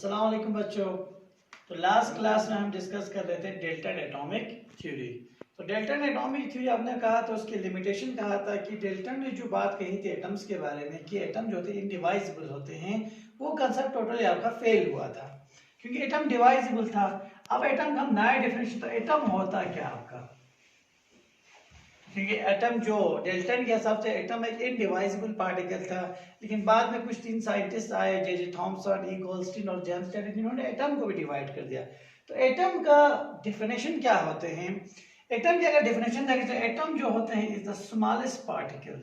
अस्सलाम वालेकुम बच्चों। तो लास्ट क्लास में हम डिस्कस कर रहे थे डेल्टन एटॉमिक थ्योरी। तो डेल्टन एटॉमिक थ्योरी आपने कहा तो उसकी लिमिटेशन कहा था कि डेल्टन ने जो बात कही थी एटम्स के बारे में कि एटम जो होते हैं इनडिवाइजिबल होते हैं, वो कंसेप्ट टोटली आपका फेल हुआ था क्योंकि एटम डिवाइजिबल था। अब एटम का नया डेफिनेशन, तो एटम होता क्या आपका, क्योंकि एटम जो डेल्टन के हिसाब से एटम एक इनडिवाइजिबल पार्टिकल था, लेकिन बाद में कुछ 3 साइंटिस्ट आए, जे थॉमसन, ई गोल्डस्टीन और जेम्स स्टडी, जिन्होंने एटम को भी डिवाइड कर दिया। तो एटम का डेफिनेशन क्या होते हैं, एटम की अगर डेफिनेशन देखें तो एटम जो होते हैं इज द स्मॉलेस्ट पार्टिकल।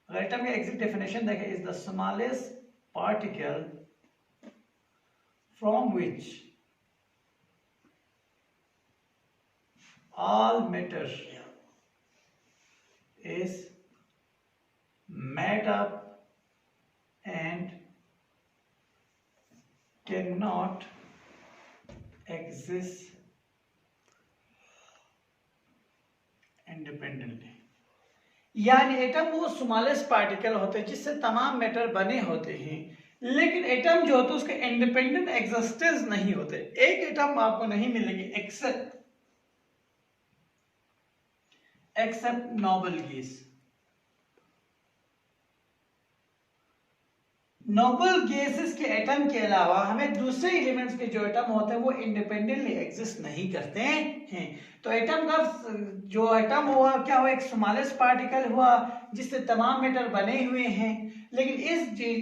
अगर एटम का एग्जैक्ट डेफिनेशन देखें, is the smallest particle from which all matter is made up and cannot exist independently। यानी एटम वो स्मॉलेस्ट पार्टिकल होते हैं जिससे तमाम मैटर बने होते हैं, लेकिन एटम जो होते हैं उसके इंडिपेंडेंट एग्जिस्टेंस नहीं होते। एक एटम आपको नहीं मिलेंगे except noble gas. Noble gases के एटम के अलावा हमें दूसरे एलिमेंट्स के जो एटम होते हैं वो इंडिपेंडेंटली एग्जिस्ट नहीं करते हैं। तो एटम का जो एटम हुआ क्या हुआ, एक स्मॉलेस्ट पार्टिकल हुआ जिससे तमाम मैटर बने हुए हैं, लेकिन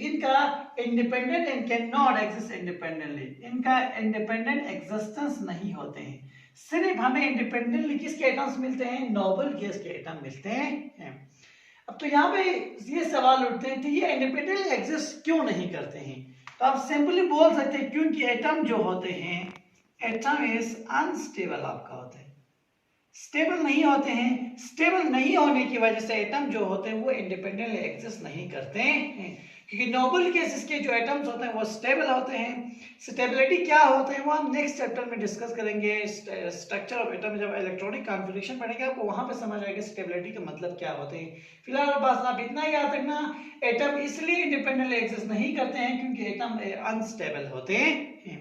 इनका independent and can not exist independently, इनका इंडिपेंडेंट एग्जिस्टेंस नहीं होते हैं। सिर्फ हमें इंडिपेंडेंटली किसके एटम्स मिलते हैं, नोबल गैस के एटम मिलते हैं। अब तो यहाँ पे ये सवाल उठते हैं कि ये इंडिपेंडेंटली एग्जिस्ट क्यों नहीं करते हैं। तो आप सिंपली बोल सकते हैं क्योंकि एटम जो होते हैं, एटम इज अनस्टेबल आपका होता है, स्टेबल नहीं होते हैं। स्टेबल नहीं होने की वजह से एटम जो होते हैं वो इंडिपेंडेंटली एग्जिस्ट नहीं करते हैं, क्योंकि नोबल गैसेस के जो एटम्स होते हैं वो स्टेबल होते हैं। स्टेबिलिटी क्या होते हैं वो हम नेक्स्ट चैप्टर में डिस्कस करेंगे। स्ट्रक्चर ऑफ एटम, जब इलेक्ट्रॉनिक कॉन्फ़िगरेशन पढ़ेंगे आपको वहां पे समझ आएगा स्टेबिलिटी का मतलब क्या होते हैं। फिलहाल बस आप इतना याद रखना, एटम इसलिए इंडिपेंडेंटली एग्जिस्ट नहीं करते हैं क्योंकि एटम अनस्टेबल होते हैं।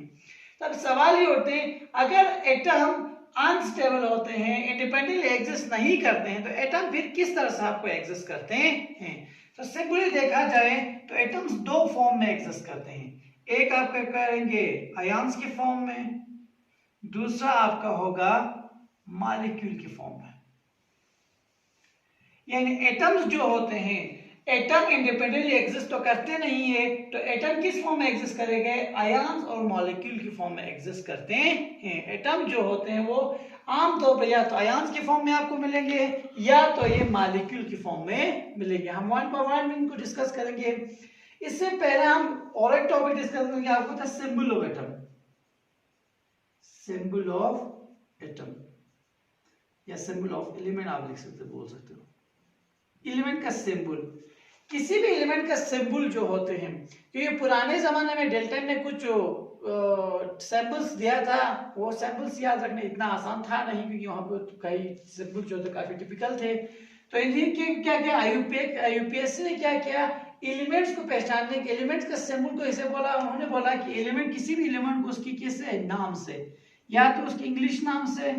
तब सवाल ये उठते हैं, अगर एटम अनस्टेबल होते हैं, इंडिपेंडेंटली एग्जिस्ट नहीं करते हैं, तो एटम फिर किस तरह से आपको एग्जिस्ट करते हैं। तो सिंपली देखा जाए तो एटम्स दो फॉर्म में एग्जिस्ट करते हैं। एक आपका करेंगे आयंस की फॉर्म में, दूसरा आपका होगा मॉलिक्यूल की फॉर्म में। यानी एटम्स जो होते हैं, एटम इंडिपेंडेंटली एग्जिस्ट तो करते नहीं है, तो एटम किस फॉर्म में एग्जिस्ट करेंगे, आयंस और मॉलिक्यूल की फॉर्म में एग्जिस्ट करते हैं। एटम जो होते हैं वो आमतौर पर या तो आयंस की फॉर्म में आपको मिलेंगे या तो ये मॉलिक्यूल की फॉर्म में मिलेंगे। हम वन बाय वन इनको डिस्कस करेंगे। इससे पहले हम और एक टॉपिक डिस्कस करेंगे, आपको था symbol of atom. Symbol of atom या सिंबल ऑफ एलिमेंट आप लिख सकते, बोल सकते हो। एलिमेंट का सिंबल, किसी भी एलिमेंट का सिंबल जो होते हैं, क्योंकि पुराने जमाने में डेल्टन ने कुछ सैंपल्स दिया था, वो सैंपल्स याद रखना इतना आसान था नहीं, क्योंकि वहां पर कई सिंबल जो थे काफी टिपिकल थे। तो इनके क्या किया, यूपीएससी ने क्या किया, एलिमेंट्स को पहचानने के, एलिमेंट्स का सिंबल को इसे बोला, उन्होंने बोला कि एलिमेंट किसी भी एलिमेंट को उसकी किससे, नाम से, या तो उसकी इंग्लिश नाम से,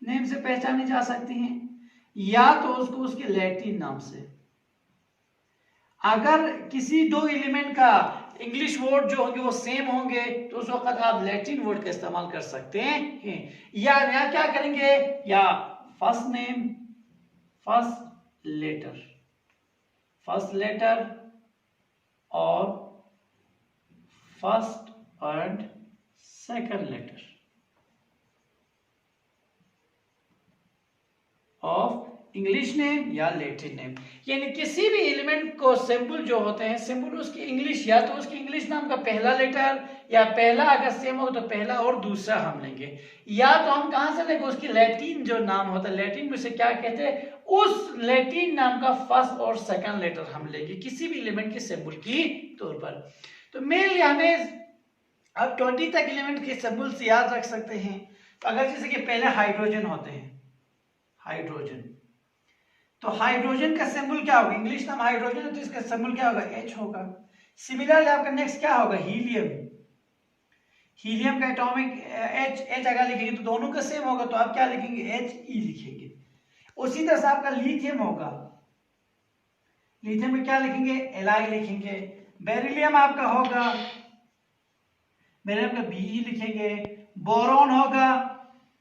नेम से पहचानी जा सकती हैं, या तो उसको उसके लैटिन नाम से। अगर किसी दो एलिमेंट का इंग्लिश वर्ड जो होंगे वो सेम होंगे तो उस वक्त आप लैटिन वर्ड का इस्तेमाल कर सकते हैं। या क्या करेंगे, या फर्स्ट नेम, फर्स्ट लेटर और first and second letter of English name या लैटिन नेम। यानी किसी भी एलिमेंट को सिंबल जो होते हैं, सिंबल उसकी इंग्लिश, या तो उसकी इंग्लिश नाम का पहला लेटर, या पहला अगर सेम हो तो पहला और दूसरा हम लेंगे, या तो हम कहां से लेंगे, उसकी लैटिन जो नाम होता है, लैटिन में से क्या कहते हैं, उस लैटिन नाम का फर्स्ट और सेकंड लेटर हम लेंगे किसी भी एलिमेंट के सिंबल की तौर पर। तो मेनली हमें अब 20 तक एलिमेंट के सिंबल्स याद रख सकते हैं। तो अगर जैसे कि पहले हाइड्रोजन होते हैं, हाइड्रोजन, तो हाइड्रोजन का सिंबल क्या होगा, इंग्लिश नाम हाइड्रोजन है तो इसका सिंबल क्या होगा, H होगा। सिमिलरली आपका नेक्स्ट क्या होगा, हीलियम। हीलियम का एटॉमिक H अगर लिखेंगे तो दोनों का सेम होगा, तो आप क्या लिखेंगे, He लिखेंगे। उसी तरह से आपका लिथियम होगा, लिथियम में क्या लिखेंगे, Li लिखेंगे। बेरिलियम आपका होगा, बेरिलियम का Be लिखेंगे। बोरॉन होगा,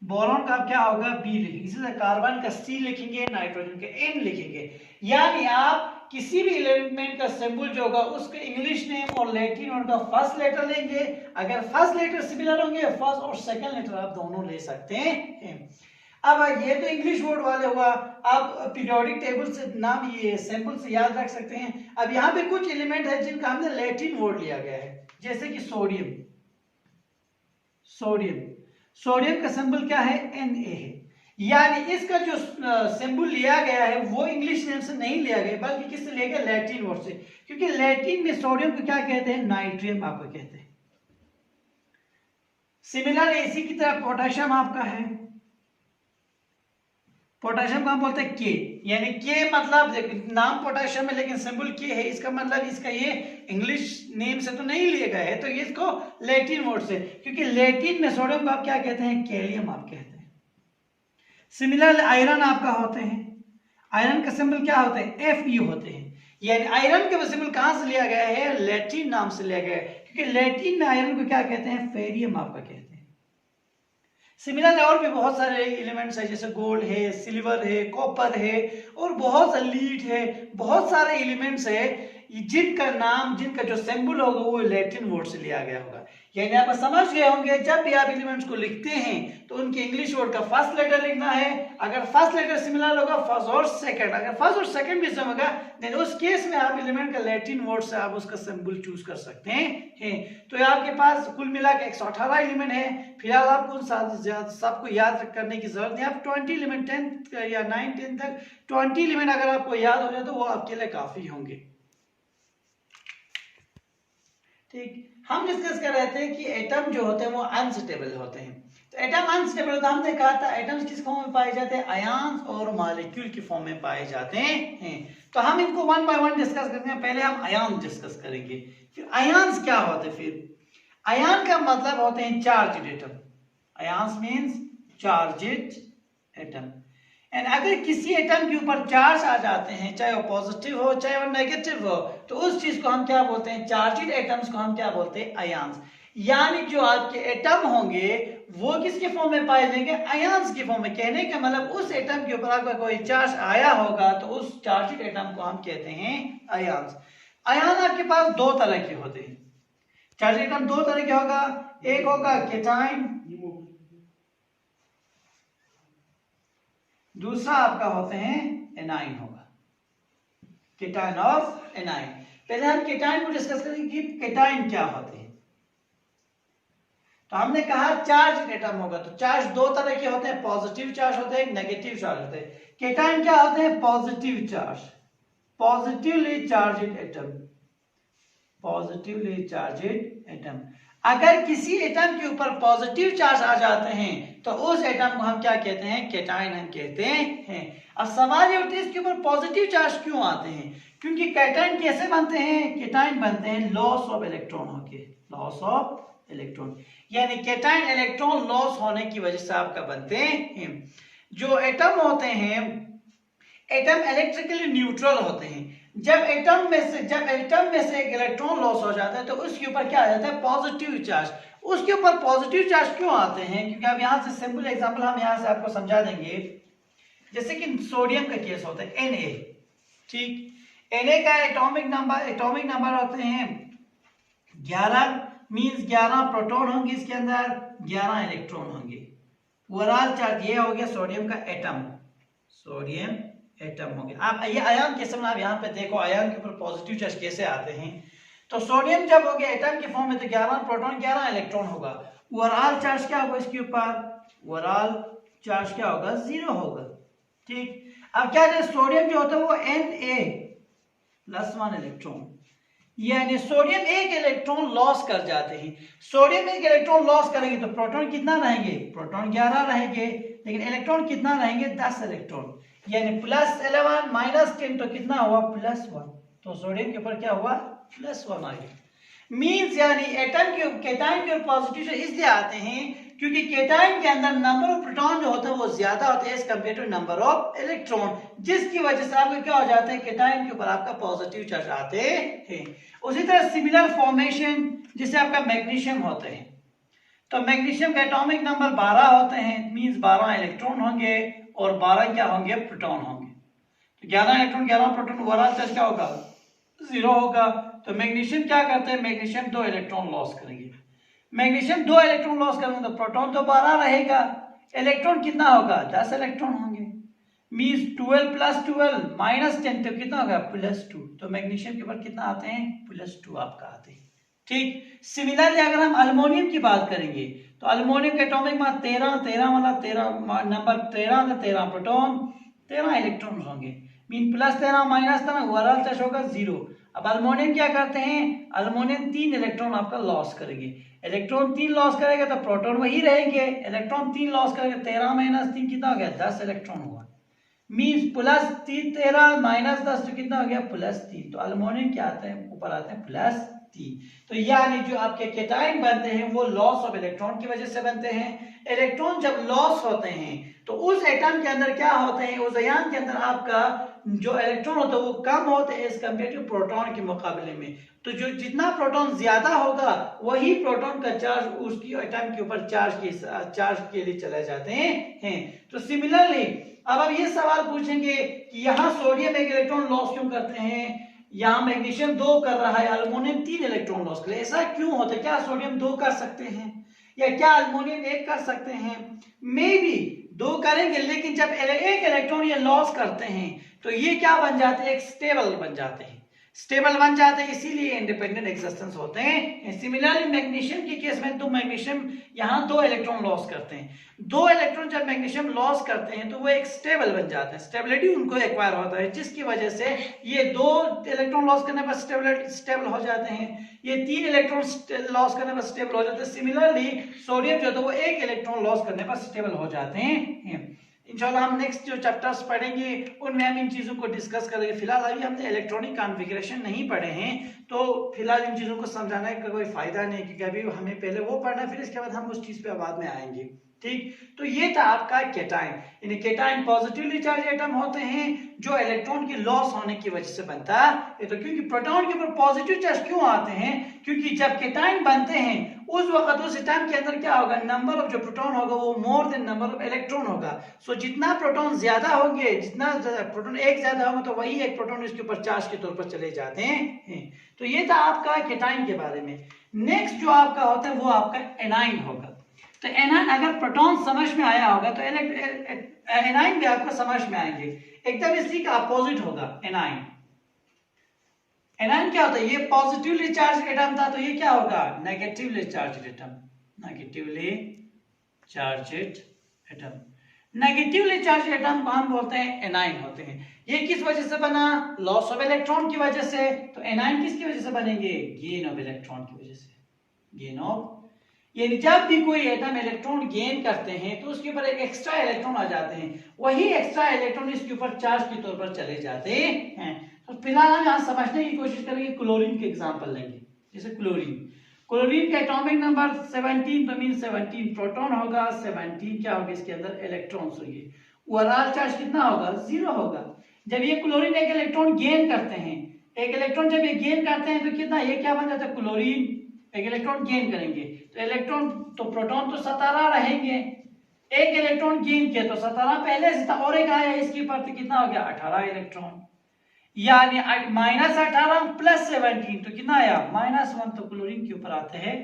बोरॉन का क्या होगा, B लिखेंगे। इसी तरह कार्बन का C लिखेंगे, नाइट्रोजन का N लिखेंगे। यानी आप किसी भी एलिमेंट का सिंबल जो होगा उसके इंग्लिश नेम और लैटिन वर्ड का फर्स्ट लेटर लेंगे। अगर फर्स्ट लेटर सिमिलर होंगे, फर्स्ट और सेकंड लेटर आप दोनों ले सकते हैं। अब ये तो इंग्लिश वर्ड वाले हुआ। आप पीरियोडिक टेबल से नाम ये सिंबल से याद रख सकते हैं। अब यहाँ पे कुछ एलिमेंट है जिनका हमने लैटिन वर्ड लिया गया है, जैसे कि सोडियम। सोडियम का सिंबल क्या है, Na है। यानी इसका जो सिंबल लिया गया है वो इंग्लिश नेम से नहीं लिया गया, बल्कि किससे लिया गया, लैटिन वर्ड से। क्योंकि लैटिन में सोडियम को क्या कहते हैं, नाइट्रियम आपको कहते हैं। सिमिलर इसी की तरह पोटेशियम आपका है, पोटेशियम को हम बोलते हैं के। यानी के मतलब नाम पोटेशियम है लेकिन सिंबल के है, इसका मतलब इसका ये इंग्लिश नेम से तो नहीं लिया गया है, तो ये इसको लैटिन वर्ड से, क्योंकि लैटिन में सोडियम को आप क्या कहते हैं, कैलियम आप कहते हैं। सिमिलर आयरन आपका होते हैं, आयरन का सिंबल क्या होते हैं, Fe होते हैं। यानी आयरन का सिंबल कहां से लिया गया है, लैटिन नाम से लिया गया है, क्योंकि लैटिन में आयरन को क्या कहते हैं, फेरियम आपका कहते हैं। सिमिलर और भी बहुत सारे एलिमेंट्स है, जैसे गोल्ड है, सिल्वर है, कॉपर है, और बहुत सारे लीड है, बहुत सारे एलिमेंट्स है जिनका नाम, जिनका जो सिंबल होगा वो लैटिन वर्ड से लिया गया होगा। यानी आप समझ गए होंगे जब भी आप एलिमेंट्स को लिखते हैं तो उनके इंग्लिश वर्ड का फर्स्ट लेटर लिखना है। अगर फर्स्ट लेटर सिमिलर होगा फर्स्ट और सेकंड, अगर फर्स्ट और सेकंड भी सेम होगा देन उस केस में आप एलिमेंट का लैटिन वर्ड से आप उसका सिंबल चूज कर सकते हैं। तो आपके पास कुल मिला के 118 एलिमेंट है। फिलहाल आपको सबको याद करने की जरूरत नहीं, आप 20 एलिमेंट 10th या 9th 10th तक 20 एलिमेंट अगर आपको याद हो जाए तो वो आपके लिए काफी होंगे। ठीक, हम डिस्कस कर रहे थे कि एटम जो होते हैं वो अनस्टेबल होते हैं। तो एटम अनस्टेबल होता है, हमने कहा था एटम्स किस फॉर्म में पाए जाते हैं, आयन्स और मॉलिक्यूल की फॉर्म में पाए जाते हैं। तो हम इनको वन बाय वन डिस्कस करते हैं। पहले हम आयन डिस्कस करेंगे, फिर आयन्स क्या होते हैं। फिर आयन का मतलब होते हैं charged atom. Ions means charged atom. And अगर किसी एटम के ऊपर चार्ज आ जाते हैं, चाहे वो पॉजिटिव हो चाहे वो नेगेटिव हो, तो उस चीज को हम क्या बोलते हैं, चार्ज्ड एटम्स को हम क्या बोलते हैं, आयन्स। यानी जो आपके एटम होंगे वो किसके फॉर्म में पाए जाएंगे, आयन्स के फॉर्म में। कहने का मतलब उस एटम के ऊपर आपका कोई चार्ज आया होगा तो उस चार्ज्ड एटम को हम कहते हैं आयन्स। आयन आपके पास दो तरह के होते हैं, चार्ज्ड एटम दो तरह के होगा, एक होगा केटाइन, दूसरा आपका होते हैं एनाइन होगा, केटाइन ऑफ एनाइन। पहले हम केटाइन को डिस्कस करेंगे कि केटाइन क्या होते हैं। तो हमने कहा चार्ज एटम होगा, तो चार्ज दो तरह के होते हैं, पॉजिटिव चार्ज होते हैं, नेगेटिव चार्ज होते हैं। केटाइन क्या होते हैं, positive charge, positively charged atom, positively charged atom. अगर किसी एटम के ऊपर पॉजिटिव चार्ज आ जाते हैं तो उस एटम को हम क्या कहते हैं, केटाइन हम कहते हैं। अब सवाल ये उठते हैं इसके ऊपर पॉजिटिव चार्ज क्यों आते हैं, क्योंकि केटाइन कैसे बनते हैं, केटाइन बनते हैं लॉस ऑफ इलेक्ट्रॉन होके, लॉस ऑफ इलेक्ट्रॉन। यानी केटाइन इलेक्ट्रॉन लॉस होने की वजह से आपका बनते हैं। जो एटम होते हैं, एटम इलेक्ट्रिकली न्यूट्रल होते हैं। जब एटम में से एक इलेक्ट्रॉन लॉस हो जाता है तो उसके ऊपर क्या आ जाता है, पॉजिटिव चार्ज। उसके ऊपर पॉजिटिव चार्ज क्यों आते हैं, क्योंकि अब यहां से सिंपल एग्जांपल हम यहां से आपको समझा देंगे। जैसे कि सोडियम का केस होता है Na, ठीक, Na का एटॉमिक नंबर होते हैं 11, मींस 11 प्रोटॉन होंगे इसके अंदर, 11 इलेक्ट्रॉन होंगे। ओवरऑल चार्ज ये हो गया सोडियम का एटम, सोडियम एटम हो गया। आप ये आयन कैसे, आप यहाँ पे देखो आयन के ऊपर पॉजिटिव चार्ज कैसे आते हैं। तो सोडियम जब हो गया एटम के फॉर्म में तो 11 प्रोटॉन 11 इलेक्ट्रॉन होगा। ओवरऑल चार्ज क्या होगा इसके ऊपर, ओवरऑल चार्ज क्या होगा, 0 होगा। ठीक, अब क्या है, सोडियम जो होता है वो Na+1 इलेक्ट्रॉन, यानी सोडियम एक इलेक्ट्रॉन लॉस कर जाते हैं। सोडियम एक इलेक्ट्रॉन लॉस करेंगे तो प्रोटॉन कितना रहेंगे, प्रोटॉन 11 रहेंगे, लेकिन इलेक्ट्रॉन कितना रहेंगे, 10 इलेक्ट्रॉन, यानी +11 -10 तो कितना हुआ, +1। तो सोडियम के ऊपर क्या हुआ, +1 आ गया। मीन्स यानी एटम के केटाइन के पॉजिटिव चार्ज इसलिए आते हैं क्योंकि केटाइन के अंदर नंबर ऑफ प्रोटॉन जो होते हैं वो ज्यादा होते हैं as compare to number of electron, जिसकी वजह से आपको क्या हो जाता है, केटाइन के ऊपर आपका पॉजिटिव चार्ज आते हैं। उसी तरह सिमिलर फॉर्मेशन जिसे आपका मैग्नीशियम होते हैं, तो मैग्नीशियम का एटॉमिक नंबर 12 होते हैं, मींस 12 इलेक्ट्रॉन होंगे और 12 क्या होंगे, प्रोटॉन होंगे। तो 11 इलेक्ट्रॉन 11 प्रोटॉन, ओवरऑल चार्ज क्या होगा, 0 होगा। तो मैग्नीशियम क्या करते हैं, मैग्नीशियम 2 इलेक्ट्रॉन लॉस करेंगे। मैग्नीशियम 2 इलेक्ट्रॉन लॉस करेंगे तो प्रोटॉन तो 12 रहेगा, इलेक्ट्रॉन कितना होगा, 10 इलेक्ट्रॉन होंगे। मींस 12 + 12 - 10 तो कितना होगा, +2। तो मैग्नीशियम के ऊपर कितना आते हैं, +2 आपका आते हैं। ठीक। सिमिलरली अगर हम अल्युमिनियम की बात करेंगे तो अल्युमिनियम के एटॉमिक मास 13 वाला 13 नंबर 13 तो 13 प्रोटॉन 13 इलेक्ट्रॉन होंगे। मीन +13 -13 ओवरऑल चार्ज होगा 0। अब अल्युमिनियम क्या करते हैं, अल्युमिनियम 3 इलेक्ट्रॉन आपका लॉस करेंगे। इलेक्ट्रॉन 3 लॉस करेगा तो प्रोटॉन वही रहेंगे। इलेक्ट्रॉन 3 लॉस करेगा, 13 - 3 कितना हो गया, 10 इलेक्ट्रॉन हुआ। मींस +3 13 -10 तो कितना हो गया, +3। तो अल्युमिनियम क्या आता है, ऊपर आते हैं +3। तो यानी जो आपके केटाइन बनते हैं वो लॉस ऑफ इलेक्ट्रॉन की वजह से बनते हैं। इलेक्ट्रॉन जब लॉस होते हैं तो उस एटम के अंदर क्या होते हैं, उस आयन के अंदर आपका जो इलेक्ट्रॉन होता है वो कम होते हैं एज कंपेयर टू प्रोटॉन के मुकाबले में। तो जो जितना प्रोटॉन ज्यादा होगा वही प्रोटॉन का चार्ज उसकी एटम के ऊपर चार्ज के लिए चले जाते हैं। तो सिमिलरली अब आप ये सवाल पूछेंगे कि यहाँ सोडियम 1 इलेक्ट्रॉन लॉस क्यों करते हैं, यहाँ मैग्नीशियम 2 कर रहा है, अल्युमिनियम 3 इलेक्ट्रॉन लॉस कर रहा है, ऐसा क्यों होता है? क्या सोडियम 2 कर सकते हैं या क्या अल्युमिनियम 1 कर सकते हैं? मे बी 2 करेंगे, लेकिन जब 1 इलेक्ट्रॉन ये लॉस करते हैं तो ये क्या बन जाते हैं, एक स्टेबल बन जाते हैं। स्टेबल बन जाते हैं इसीलिए इंडिपेंडेंट एक्सिस्टेंस होते हैं। सिमिलरली मैग्नीशियम के केस में तो मैग्नीशियम यहाँ 2 इलेक्ट्रॉन लॉस करते हैं। 2 इलेक्ट्रॉन जब मैग्नीशियम लॉस करते हैं तो वो एक स्टेबल बन जाते हैं, स्टेबिलिटी उनको एक्वायर होता है, जिसकी वजह से ये 2 इलेक्ट्रॉन लॉस करने पर स्टेबल हो जाते हैं, ये 3 इलेक्ट्रॉन लॉस करने पर स्टेबल हो जाते हैं। सिमिलरली सोडियम जो है वो 1 इलेक्ट्रॉन लॉस करने पर स्टेबल हो जाते हैं। इंशाल्लाह हम नेक्स्ट जो चैप्टर्स पढ़ेंगे उनमें हम इन चीजों को डिस्कस करेंगे। फिलहाल अभी हमने इलेक्ट्रॉनिक कॉन्फ़िगरेशन नहीं पढ़े हैं, तो फिलहाल इन चीजों को समझाने का कोई फायदा नहीं, क्योंकि अभी हमें पहले वो पढ़ना है, फिर इसके बाद हम उस चीज पे बाद में आएंगे। ठीक, तो ये था आपका केटाइन। यानी केटाइन पॉजिटिवली चार्ज एटम होते हैं जो इलेक्ट्रॉन की लॉस होने की वजह से बनता है। तो क्योंकि प्रोटॉन के ऊपर पॉजिटिव चार्ज क्यों आते हैं, क्योंकि जब केटाइन बनते हैं उस वक्त उस एटम के अंदर क्या होगा, नंबर ऑफ जो प्रोटॉन होगा वो more than number of electron होगा। सो जितना प्रोटॉन ज्यादा होंगे, जितना प्रोटॉन एक ज्यादा होगा तो वही एक प्रोटॉन इसके ऊपर चार्ज के तौर पर चले जाते हैं। तो ये था आपका केटाइन के बारे में। नेक्स्ट जो आपका होता है वो आपका एनाइन होगा। तो एनाइन अगर प्रोटॉन समझ में आया होगा तो एनाइन भी आपको समझ में आएंगे, एकदम इसी का अपोजिट होगा एनाइन। एनाइन क्या होता है, ये पॉजिटिवली चार्ज एटम था, तो ये क्या होगा, negatively charge atom. Negatively charge atom, negatively charge atom को हम बोलते हैं एनाइन होते हैं। ये किस वजह से बना, लॉस ऑफ इलेक्ट्रॉन की वजह से। तो एनाइन किसकी वजह से बनेंगे, गेन ऑफ इलेक्ट्रॉन की वजह से। गेन ऑफ, यानी जब भी कोई एटम इलेक्ट्रॉन गेन करते हैं तो उसके ऊपर एक एक्स्ट्रा इलेक्ट्रॉन आ जाते हैं, वही एक्स्ट्रा इलेक्ट्रॉन इसके ऊपर चार्ज के तौर पर चले जाते हैं। तो फिलहाल हम यहाँ समझने की कोशिश करेंगे, क्लोरीन के एग्जांपल लेंगे। जैसे क्लोरीन का एटॉमिक नंबर 17, तो मीन 17 प्रोटॉन होगा, 17 क्या होगा, इसके अंदर इलेक्ट्रॉन्स होंगे। ओवरऑल चार्ज कितना होगा, 0 होगा। जब ये क्लोरीन एक इलेक्ट्रॉन गेन करते हैं, एक इलेक्ट्रॉन जब ये गेन करते हैं तो कितना, ये क्या बन जाता है, क्लोरीन एक इलेक्ट्रॉन गेन करेंगे तो इलेक्ट्रॉन तो प्रोटॉन तो 17 रहेंगे, एक इलेक्ट्रॉन गेन किया तो 17 पहले से था और एक आया इसके ऊपर तो कितना हो गया, 18 इलेक्ट्रॉन। यानी -18 + 17 तो कितना आया, -1। तो क्लोरीन के ऊपर आते हैं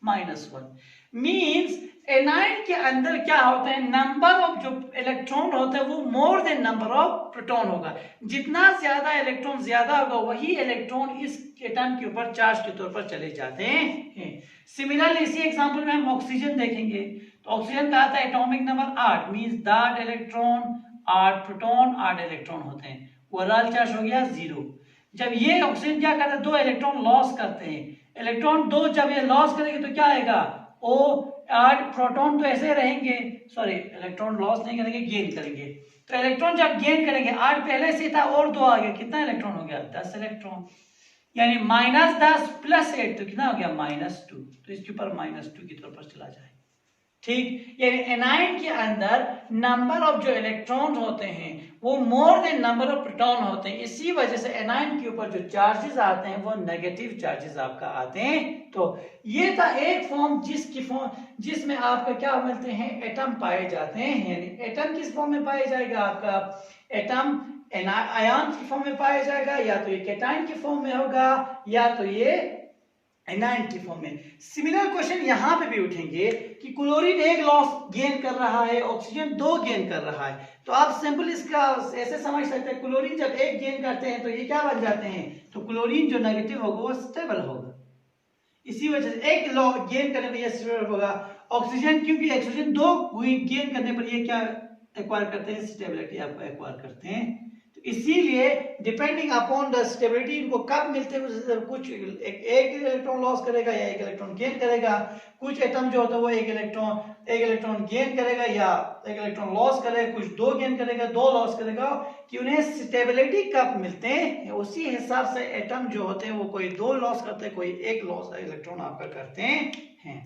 -1। मींस एनाइन के अंदर क्या होता है, नंबर ऑफ जो इलेक्ट्रॉन होते हैं वो more than number of proton होगा। जितना ज्यादा इलेक्ट्रॉन ज्यादा होगा वही इलेक्ट्रॉन इस एटम के ऊपर चार्ज के तौर पर चले जाते हैं। सिमिलरली इसी एग्जांपल में हम ऑक्सीजन देखेंगे, तो ऑक्सीजन का आता है atomic number 8, means 8 electron 8 proton 8 electron होते हैं। ओवरऑल चार्ज हो गया 0। जब ये ऑक्सीजन क्या करता है, 2 इलेक्ट्रॉन लॉस करते हैं, इलेक्ट्रॉन 2 जब ये लॉस करेंगे तो क्या आएगा, ओ 8 प्रोटॉन तो ऐसे रहेंगे, सॉरी इलेक्ट्रॉन लॉस नहीं करेंगे, गेन करेंगे। तो इलेक्ट्रॉन जब गेन करेंगे, 8 पहले से था और 2 आ गया, कितना इलेक्ट्रॉन हो गया, 10 इलेक्ट्रॉन। यानी -10 + 8 तो कितना हो गया -2, तो इसके ऊपर -2 की तरफ चला जाए। ठीक, यानी एनाइन के अंदर नंबर ऑफ जो इलेक्ट्रॉन होते हैं वो more than number of proton होते हैं, इसी वजह से एनाइन के ऊपर जो चार्जेस आते हैं वो नेगेटिव चार्जेस आपका आते हैं। तो ये था एक फॉर्म जिसमें आपका क्या मिलते हैं, एटम पाए जाते हैं। यानी एटम किस फॉर्म में पाया जाएगा, आपका एटम आयन की फॉर्म में पाया जाएगा, या तो ये कैटायन की फॉर्म में होगा, या तो ये एनाइन की फॉर्म में। सिमिलर क्वेश्चन यहां पे भी उठेंगे कि क्लोरीन एक लॉस गेन कर रहा है, ऑक्सीजन 2 गेन कर रहा है, तो आप सिंपल इसका ऐसे समझ सकते हैं, क्लोरीन जब एक गेन करते हैं तो ये क्या बन जाते हैं, तो क्लोरीन जो नेगेटिव होगा वो स्टेबल होगा, इसी वजह से एक लॉ गेन करने पर ये स्टेबल होगा। ऑक्सीजन क्योंकि ऑक्सीजन 2 गेन करने पर ये क्या एक्वायर करते हैं, स्टेबिलिटी आपको एक्वायर करते हैं। इसीलिए डिपेंडिंग अपॉन द स्टेबिलिटी इनको कब मिलते हैं, कुछ एक इलेक्ट्रॉन लॉस करेगा या एक इलेक्ट्रॉन गेन करेगा, कुछ एटम जो होता है वो एक इलेक्ट्रॉन गेन करेगा या एक इलेक्ट्रॉन लॉस करेगा, कुछ 2 गेन करेगा 2 लॉस करेगा, कि उन्हें स्टेबिलिटी कब मिलते हैं उसी हिसाब से एटम जो होते हैं वो कोई 2 लॉस करते हैं, कोई एक लॉस इलेक्ट्रॉन आपका करते हैं।